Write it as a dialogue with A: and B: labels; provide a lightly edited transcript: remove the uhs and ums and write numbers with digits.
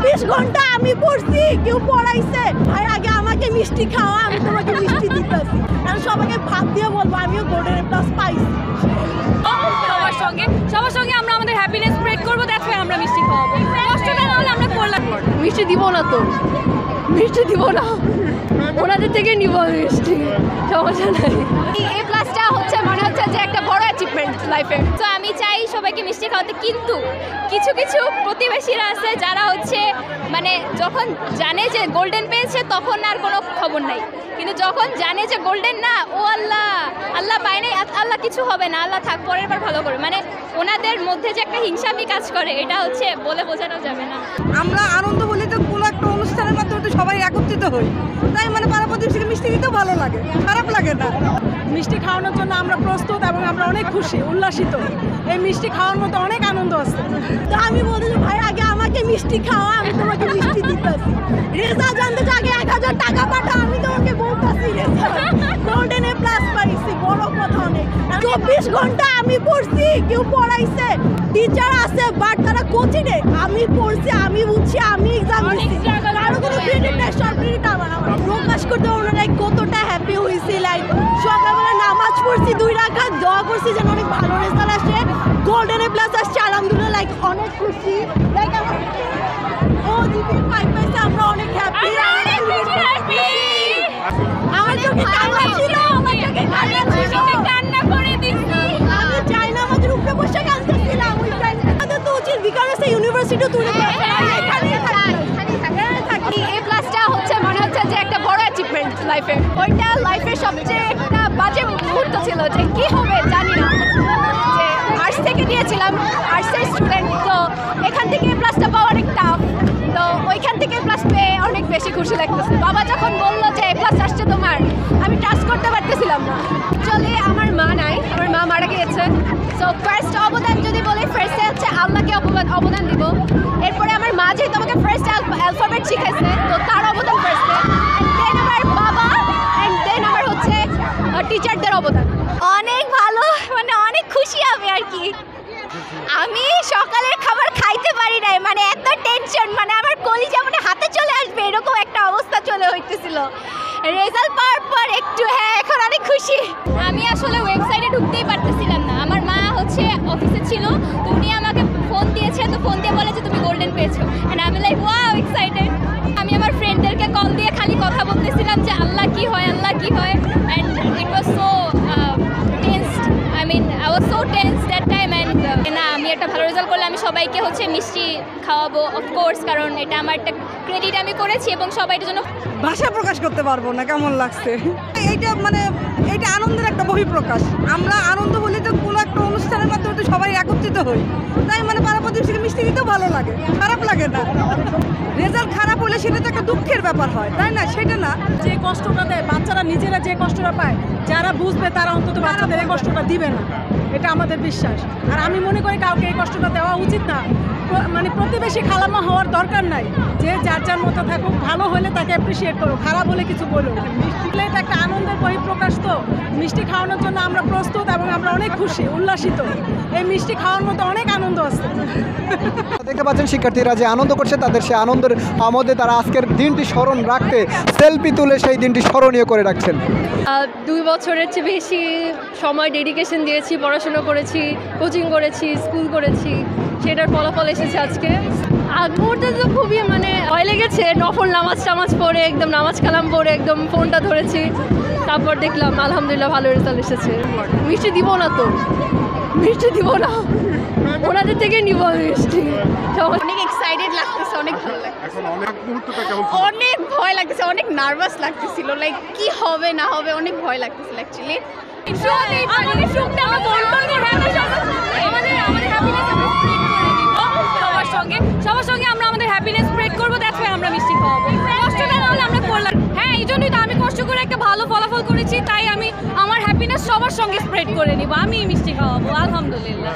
A: ঘন্টা আমি পড়ছি, কেউ পড়াইছে আর আগে আমাকে মিষ্টি খাওয়া, আমি তোমাকে মিষ্টি দিতেছি। আর সবাইকে ভাত দিয়ে বলবো আমিও গোল্ডেন প্লাস পাইছি।
B: সবার সঙ্গে আমরা আমাদের হ্যাপিনেস স্প্রেড করবো, দ্যাটস ওয়াই আমরা মিষ্টি খাওয়াবো। কষ্টটা না হলে আমরা করলাম।
A: মিষ্টি দিব না তো, মিষ্টি দিব না, ওনাদের থেকে নিব মিষ্টি, সমস্যা নাই।
B: এ প্লাসটা হচ্ছে মনে হচ্ছে যে একটা বড় অ্যাচিভমেন্ট লাইফে। তো আমি চাই সবাইকে মিষ্টি খাওয়াতে, কিন্তু কিছু কিছু প্রতিবেশীরা আছে যারা হচ্ছে মানে যখন জানে যে গোল্ডেন পেয়েছে তখন আর কোনো খবর নাই, কিন্তু যখন জানে যে গোল্ডেন না, ও আল্লাহ আল্লাহ পায় নাই, আল্লাহ কিছু হবে না, আল্লাহ থাক পরের বার ভালো করে, মানে ওনাদের মধ্যে যে একটা হিংসামি কাজ করে, এটা হচ্ছে বলে বোঝানো যাবে না।
A: আমরা আনন্দ বলি তো কোনো একটা অনুষ্ঠানের মাধ্যমে তো সবাই একত্রিত হই, তাই মানে পাড়া প্রতিবেশীকে মিষ্টি দিতেও ভালো লাগে, খারাপ লাগে না। মিষ্টি খাওয়ানোর জন্য আমরা প্রস্তুত এবং আমরা অনেক খুশি উল্লাসিত। এই মিষ্টি খাওয়ার মতো অনেক আনন্দ আছে। তো আমি বলি যে ভাই আগে আমাকে মিষ্টি খাওয়া, আমি তোমাকে মিষ্টি দিতেছি। রেজাল্ট জানতে আগে 1000 টাকা পাঠাও, আমি তোমাকে বলতেছি গোল্ডেন এ প্লাস পাইছি, বড় কথা অনেক। 24 ঘন্টা আমি পড়ছি, কেউ পড়াইছে, টিচার আছে বাট তারা কোচিংয়ে, আমি পড়ছি, আমি বুঝছি, আমি এক্সাম দিচ্ছি, কারো কোনো ক্রেডিট নাই, সব ক্রেডিট আমার। প্রকাশ করতে ওনারা কতটা হ্যাপি হয়েছি। লাইক সকালবেলা নামাজ পড়ছি 2 রাকাত, দোয়া করছি যেন অনেক ভালো রেজাল্ট আসে, গোল্ডেন এ প্লাস আসছে, আলহামদুলিল্লাহ। লাইক অনেক খুশি, লাইক আমার ও জিপি 5 পাইছে, আমরা অনেক হ্যাপি। আমার চোখে কান্না ছিল, আমার চোখে কান্না ছিল, কান্না করে দিচ্ছি। আমি চাই না আমাদের উপরে বসে কাঁদতেছিলাম, ওই টাইম আমাদের তো উচিত বিকারসে ইউনিভার্সিটি তুলে এখানে থাকি।
B: এ প্লাসটা হচ্ছে মনে হচ্ছে যে একটা বড় অ্যাচিভমেন্ট লাইফে। ওইটা লাইফের সবচেয়ে একটা বাজে মুহূর্ত ছিল, যে কি হবে জানি না, যে আর্টস থেকে নিয়েছিলাম, আর্টসের স্টুডেন্ট, তো এখান থেকে এ প্লাসটা পাওয়া অনেক টাফ, তো ওইখান থেকে প্লাস পেয়ে অনেক বেশি খুশি লাগতেছে। বাবা যখন বললো যে এ প্লাস আসছে তোমার, আমি ট্রাস্ট করতে পারতেছিলাম না। অ্যাকচুয়ালি আমার মা নাই, আমার মা মারা গিয়েছে। সো ফার্স্ট অবদান যদি বলি, ফার্স্টে হচ্ছে আল্লাহকে অবদান দিব। এরপরে আমার মা যেহেতু আমাকে ফার্স্ট অ্যালফাবেট শিখাইছে, তো তার অবদান ফার্স্টে, দেন আমার বাবা, অ্যান্ড দেন আমার হচ্ছে টিচারদের অবদান। অনেক ভালো, মানে অনেক খুশি আমি আর কি। আমি সকালের খাবার খাইতে পারি নাই, মানে এত টেনশন, মানে আমার কলিজা মানে হাতে চলে আসবে এরকম একটা অবস্থা চলে হইতেছিল। রেজাল্ট পাওয়ার পর একটু এখন অনেক খুশি। আমি আসলে ওয়েবসাইটে ঢুকতেই পারতেছিলাম না। আমার মা হচ্ছে অফিসে ছিল, তো উনি আমাকে ফোন দিয়েছে, তো ফোন দিয়ে বলে যে তুমি গোল্ডেন পেয়েছো, এন্ড আমি লাইক ওয়াও এক্সাইটেড। আমি আমার ফ্রেন্ডদেরকে কল দিয়ে খালি কথা বলতেছিলাম যে আল্লাহ কি হয়, আল্লাহ কি হয়, and it was so tensed, I mean I was so tensed that time. And না, আমি একটা ভালো রেজাল্ট করলে আমি সবাইকে হচ্ছে মিষ্টি খাওয়াবো অফকোর্স, কারণ এটা আমার একটা ক্রেডিট আমি করেছি এবং সবাইটার জন্য
A: ভাষা প্রকাশ করতে পারবো না কেমন লাগছে। এইটা মানে এইটা আনন্দের একটা বহিঃপ্রকাশ। আমরা আনন্দ বলি তো কোনো একটা অনুষ্ঠানের মাধ্যমে তো সবাই একত্রিত হই, তাই মানে পাড়া প্রতিবেশীকে মিষ্টি দিতেও ভালো লাগে, খারাপ লাগে না। রেজাল্ট খারাপ হলে সেটা তো একটা দুঃখের ব্যাপার হয়, তাই না? সেটা না, যে কষ্টটা দেয় বাচ্চারা নিজেরা, যে কষ্টটা পায়, যারা বুঝবে তারা অন্তত বাচ্চাদের এই কষ্টটা দিবে না, এটা আমাদের বিশ্বাস। আর আমি মনে করি কাউকে এই কষ্টটা দেওয়া উচিত না, মানে প্রতিবেশী খালামা হওয়ার দরকার নাই, যে যার যার মতো থাকুক, ভালো হলে তাকে অ্যাপ্রিসিয়েট করো, খারাপ হলে কিছু বলো। মিষ্টি এটা একটা আনন্দের বহিঃপ্রকাশ, তো মিষ্টি খাওয়ানোর জন্য আমরা প্রস্তুত এবং আমরা অনেক খুশি উল্লাসিত। এই মিষ্টি খাওয়ার মতো অনেক আনন্দ আছে।
C: দেখতে পাচ্ছেন শিক্ষার্থীরা যে আনন্দ করছে, তাদের সে আনন্দের মধ্যে তারা আজকের দিনটি স্মরণ রাখতে সেলফি তুলে সেই দিনটি স্মরণীয় করে রাখছেন।
D: 2 বছরের চেয়ে বেশি সময় ডেডিকেশন দিয়েছি, পড়াশোনা করেছি, কোচিং করেছি, স্কুল করেছি, সেটার ফলাফল এসেছে আজকে। আগ মুহূর্তে তো খুবই মানে ভয় লেগেছে, নফল নামাজ পড়ে একদম নামাজ কালাম পড়ে একদম ফোনটা ধরেছি, তারপর দেখলাম আলহামদুলিল্লাহ ভালো রেজাল্ট এসেছে। মিষ্টি দিব না তো, মিষ্টি দিব না, ওনাদের থেকে নিব মিষ্টি।
B: অনেক এক্সাইটেড লাগতেছে, অনেক ভালো লাগতেছে, অনেক ভয় লাগতেছে, অনেক নার্ভাস লাগতেছিল, লাইক কি হবে না হবে, অনেক ভয় লাগতেছিল অ্যাকচুয়ালি। সবার সঙ্গে আমরা আমাদের হ্যাপিনেস স্প্রেড করবো, দ্যাটস ওয়াই আমরা মিষ্টি খাওয়াবো। কষ্টটা না হলে আমরা করলাম। হ্যাঁ, এই জন্যই তো আমি কষ্ট করে একটা ভালো ফলাফল করেছি, তাই আমি আমার হ্যাপিনেস সবার সঙ্গে স্প্রেড করে নিব, আমি মিষ্টি খাওয়াবো আলহামদুলিল্লাহ।